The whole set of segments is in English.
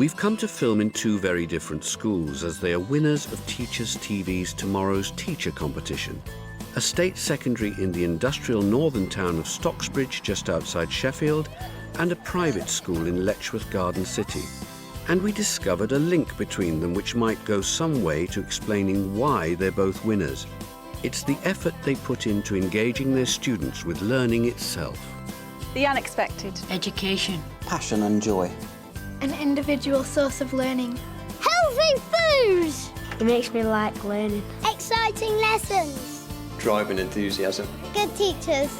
We've come to film in two very different schools as they are winners of Teachers TV's Tomorrow's Teacher competition. A state secondary in the industrial northern town of Stocksbridge, just outside Sheffield, and a private school in Letchworth Garden City. And we discovered a link between them which might go some way to explaining why they're both winners. It's the effort they put into engaging their students with learning itself. The unexpected. Education. Passion and joy. An individual source of learning. Healthy food! It makes me like learning. Exciting lessons. Drive and enthusiasm. Good teachers.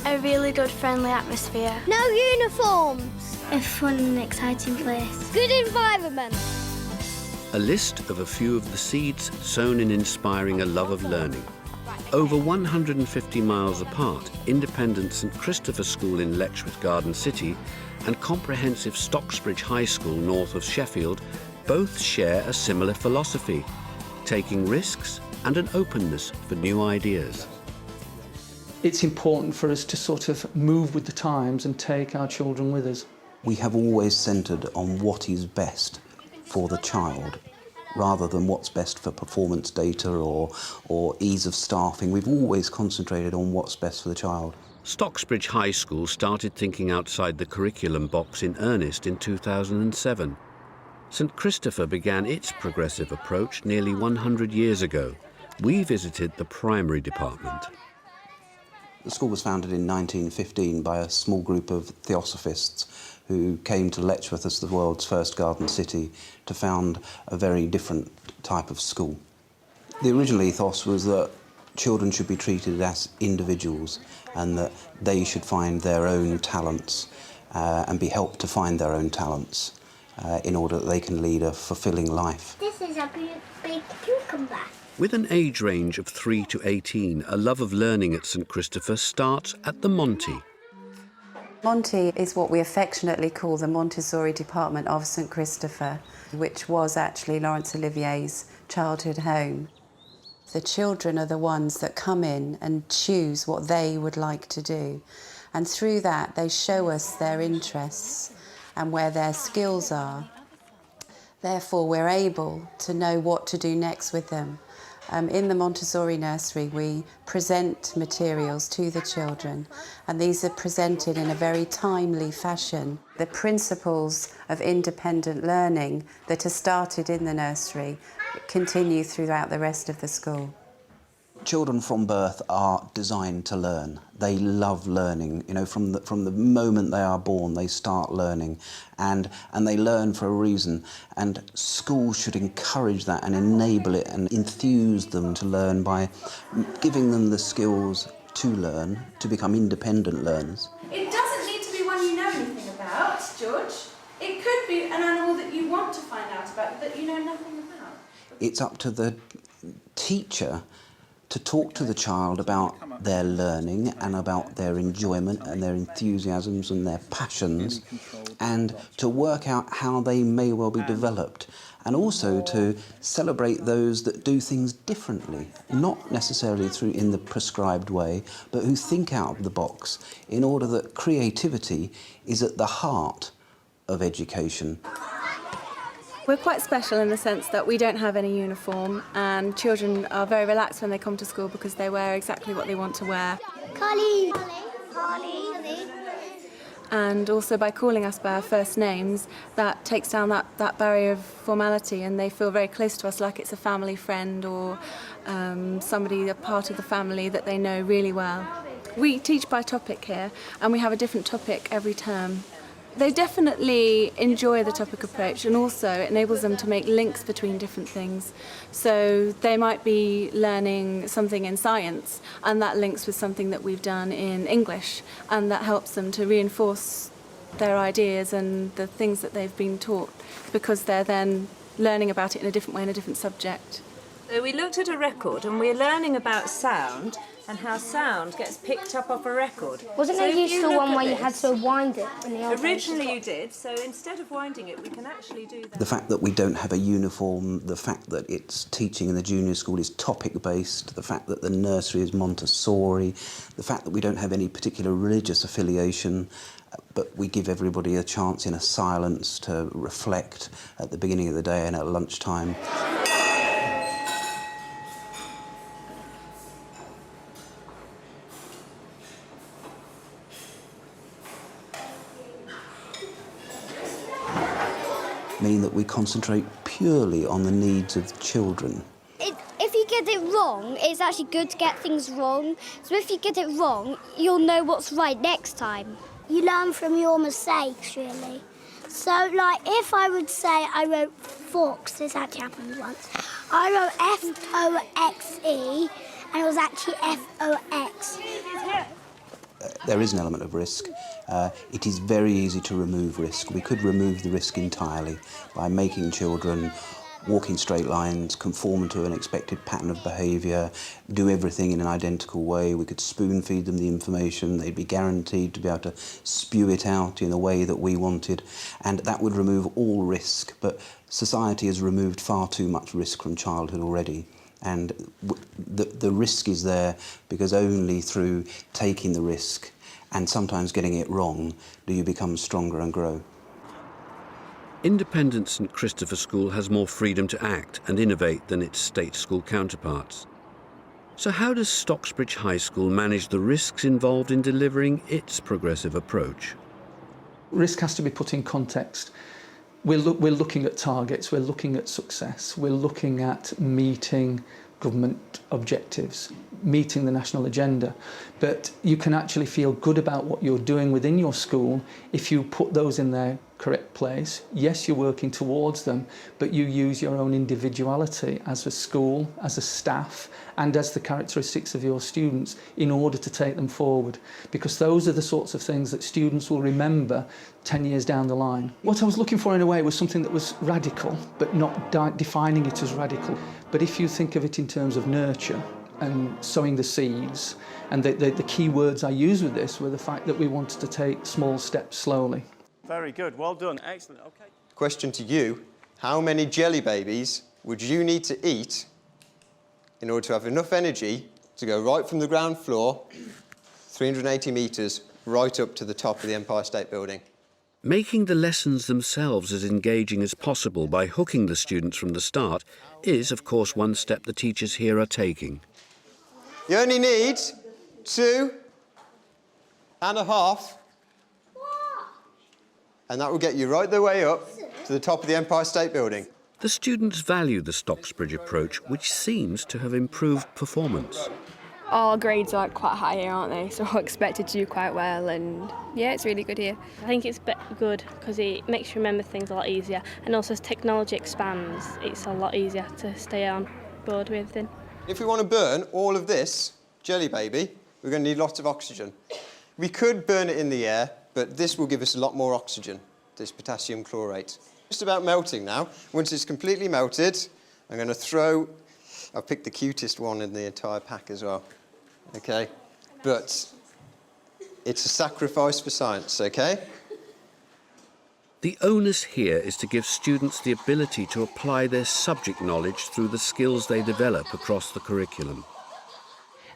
A really good, friendly atmosphere. No uniforms. A fun and exciting place. Good environment. A list of a few of the seeds sown in inspiring a love of learning. Over 150 miles apart, independent St Christopher School in Letchworth Garden City and comprehensive Stocksbridge High School north of Sheffield both share a similar philosophy, taking risks and an openness for new ideas. It's important for us to sort of move with the times and take our children with us. We have always centred on what is best for the child, rather than what's best for performance data or ease of staffing. We've always concentrated on what's best for the child. Stocksbridge High School started thinking outside the curriculum box in earnest in 2007. St Christopher began its progressive approach nearly 100 years ago. We visited the primary department. The school was founded in 1915 by a small group of theosophists who came to Letchworth as the world's first garden city to found a very different type of school. The original ethos was that children should be treated as individuals and that they should find their own talents and be helped to find their own talents in order that they can lead a fulfilling life. This is a big cucumber. With an age range of 3 to 18, a love of learning at St Christopher starts at the Monty. Monty is what we affectionately call the Montessori department of St Christopher, which was actually Laurence Olivier's childhood home. The children are the ones that come in and choose what they would like to do. And through that, they show us their interests and where their skills are. Therefore, we're able to know what to do next with them. In the Montessori nursery, we present materials to the children, and these are presented in a very timely fashion. The principles of independent learning that are started in the nursery continue throughout the rest of the school. Children from birth are designed to learn. They love learning. You know, from the moment they are born, they start learning, and they learn for a reason. And schools should encourage that and enable it and enthuse them to learn by giving them the skills to learn, to become independent learners. It doesn't need to be one you know anything about, George. It could be an animal that you want to find out about that you know nothing about. It's up to the teacher to talk to the child about their learning and about their enjoyment and their enthusiasms and their passions, and to work out how they may well be developed, and also to celebrate those that do things differently, not necessarily through in the prescribed way, but who think out of the box, in order that creativity is at the heart of education. We're quite special in the sense that we don't have any uniform, and children are very relaxed when they come to school because they wear exactly what they want to wear. Collie. And also by calling us by our first names, that takes down that barrier of formality, and they feel very close to us, like it's a family friend or somebody, a part of the family that they know really well. We teach by topic here, and we have a different topic every term. They definitely enjoy the topic approach, and also it enables them to make links between different things. So they might be learning something in science, and that links with something that we've done in English, and that helps them to reinforce their ideas and the things that they've been taught, because they're then learning about it in a different way, in a different subject. So we looked at a record, and we're learning about sound and how sound gets picked up off a record. Wasn't So there if used you to look one at where you this- had to wind it in the old Originally days? you did, so instead of winding it, we can actually do that. The fact that we don't have a uniform, the fact that it's teaching in the junior school is topic-based, the fact that the nursery is Montessori, the fact that we don't have any particular religious affiliation, but we give everybody a chance in a silence to reflect at the beginning of the day and at lunchtime. Mean that we concentrate purely on the needs of children. If you get it wrong, it's actually good to get things wrong. So if you get it wrong, you'll know what's right next time. You learn from your mistakes, really. So, like, if I would say I wrote fox, this actually happened once. I wrote F-O-X-E, and it was actually F-O-X. There is an element of risk. It is very easy to remove risk. We could remove the risk entirely by making children walk in straight lines, conform to an expected pattern of behaviour, do everything in an identical way. We could spoon feed them the information. They'd be guaranteed to be able to spew it out in the way that we wanted, and that would remove all risk. But society has removed far too much risk from childhood already. And the risk is there because only through taking the risk and sometimes getting it wrong do you become stronger and grow. Independent St Christopher School has more freedom to act and innovate than its state school counterparts. So how does Stocksbridge High School manage the risks involved in delivering its progressive approach? Risk has to be put in context. We're looking at targets, we're looking at success, we're looking at meeting government objectives, meeting the national agenda. But you can actually feel good about what you're doing within your school if you put those in their correct place. Yes, you're working towards them, but you use your own individuality as a school, as a staff, and as the characteristics of your students in order to take them forward. Because those are the sorts of things that students will remember 10 years down the line. What I was looking for in a way was something that was radical, but not defining it as radical. But if you think of it in terms of nurture and sowing the seeds, and the key words I used with this were the fact that we wanted to take small steps slowly. Very good, well done, excellent, okay. Question to you, how many jelly babies would you need to eat in order to have enough energy to go right from the ground floor, 380 metres, right up to the top of the Empire State Building? Making the lessons themselves as engaging as possible by hooking the students from the start is, of course, one step the teachers here are taking. You only need 2.5, and that will get you right the way up to the top of the Empire State Building. The students value the Stocksbridge approach, which seems to have improved performance. Our grades are quite high here, aren't they? So we're expected to do quite well, and yeah, it's really good here. I think it's good because it makes you remember things a lot easier, and also as technology expands, it's a lot easier to stay on board with everything. If we want to burn all of this jelly baby, we're going to need lots of oxygen. We could burn it in the air, but this will give us a lot more oxygen, this potassium chlorate. Just about melting now. Once it's completely melted, I'm going to throw... I've picked the cutest one in the entire pack as well. OK? But it's a sacrifice for science, OK? The onus here is to give students the ability to apply their subject knowledge through the skills they develop across the curriculum.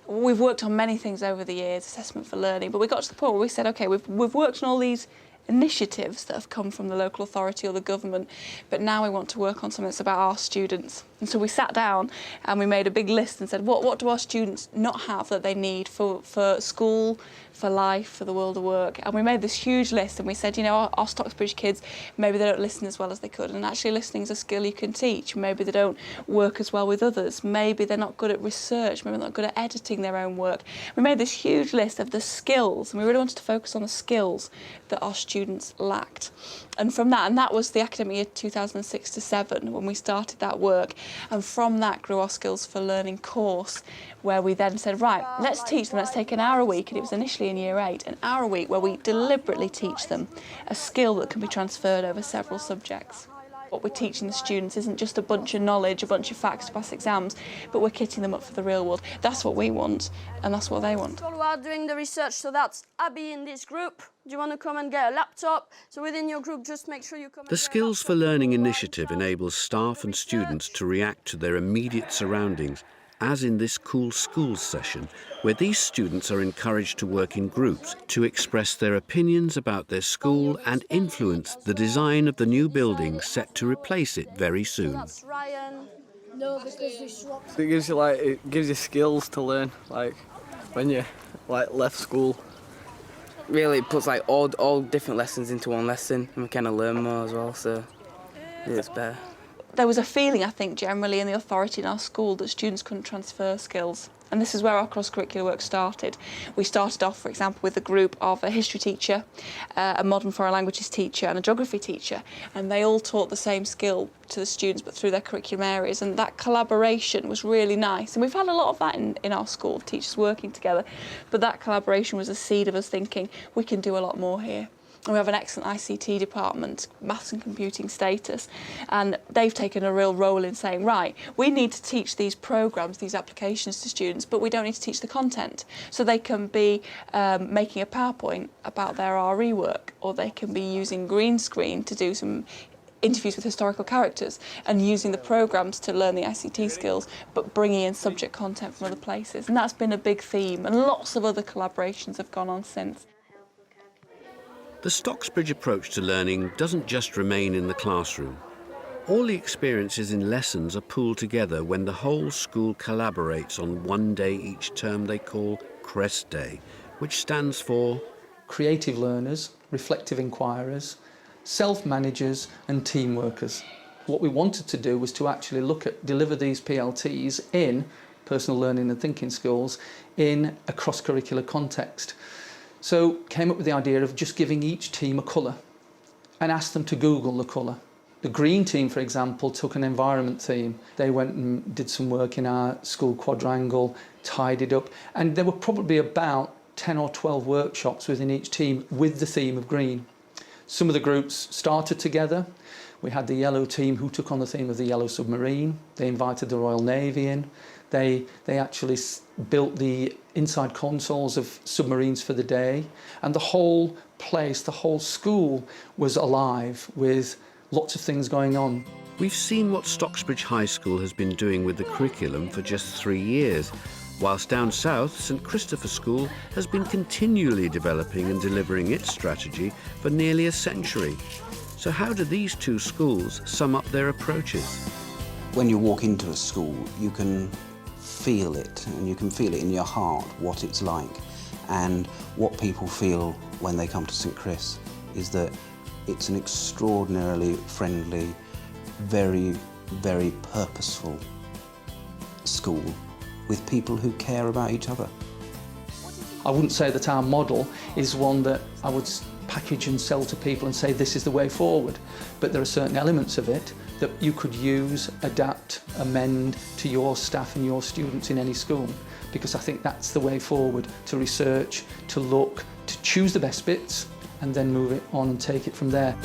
We've worked on many things over the years, assessment for learning, but we got to the point where we said, OK, we've worked on all these initiatives that have come from the local authority or the government, but now we want to work on something that's about our students. And so we sat down and we made a big list and said, what do our students not have that they need for school, for life, for the world of work? And we made this huge list and we said, you know, our Stocksbridge kids, maybe they don't listen as well as they could, and actually listening is a skill you can teach. Maybe they don't work as well with others. Maybe they're not good at research. Maybe they're not good at editing their own work. We made this huge list of the skills, and we really wanted to focus on the skills that our students lacked. And from that, and that was the academic year 2006-07 when we started that work, and from that grew our Skills for Learning course, where we then said, right, let's teach them, let's take an hour a week, and it was initially in year 8, an hour a week where we deliberately teach them a skill that can be transferred over several subjects. What we're teaching the students isn't just a bunch of knowledge, a bunch of facts to pass exams, but we're kitting them up for the real world. That's what we want, and that's what they want. We are doing the research, so that's Abby in this group. Do you want to come and get a laptop? So within your group, just make sure you come. The Skills for Learning initiative enables staff and students to react to their immediate surroundings, as in this Cool Schools session, where these students are encouraged to work in groups to express their opinions about their school and influence the design of the new building set to replace it very soon. It gives you skills to learn, like when you left school. Really, it puts all different lessons into one lesson, and we kind of learn more as well. So yeah, it's better. There was a feeling, I think, generally in the authority in our school that students couldn't transfer skills. And this is where our cross-curricular work started. We started off, for example, with a group of a history teacher, a modern foreign languages teacher and a geography teacher. And they all taught the same skill to the students, but through their curriculum areas. And that collaboration was really nice. And we've had a lot of that in our school, teachers working together. But that collaboration was a seed of us thinking, we can do a lot more here. And we have an excellent ICT department, maths and computing status, and they've taken a real role in saying, right, we need to teach these programmes, these applications to students, but we don't need to teach the content. So they can be making a PowerPoint about their RE work, or they can be using green screen to do some interviews with historical characters and using the programmes to learn the ICT skills, but bringing in subject content from other places. And that's been a big theme, and lots of other collaborations have gone on since. The Stocksbridge approach to learning doesn't just remain in the classroom. All the experiences in lessons are pooled together when the whole school collaborates on one day each term they call CREST Day, which stands for Creative Learners, Reflective Inquirers, Self-Managers and Team Workers. What we wanted to do was to actually deliver these PLTs in personal learning and thinking skills in a cross-curricular context. So came up with the idea of just giving each team a colour and asked them to Google the colour. The green team, for example, took an environment theme. They went and did some work in our school quadrangle, tidied up, and there were probably about 10 or 12 workshops within each team with the theme of green. Some of the groups started together. We had the yellow team who took on the theme of the yellow submarine. They invited the Royal Navy in. They actually built the inside consoles of submarines for the day, and the whole place, the whole school was alive with lots of things going on. We've seen what Stocksbridge High School has been doing with the curriculum for just 3 years, whilst down south, St Christopher School has been continually developing and delivering its strategy for nearly a century. So how do these two schools sum up their approaches? When you walk into a school, you can feel it, and you can feel it in your heart what it's like. And what people feel when they come to St Chris is that it's an extraordinarily friendly, very, very purposeful school with people who care about each other. I wouldn't say that our model is one that I would package and sell to people and say this is the way forward, but there are certain elements of it that you could use, adapt, amend to your staff and your students in any school, because I think that's the way forward, to research, to look, to choose the best bits and then move it on and take it from there.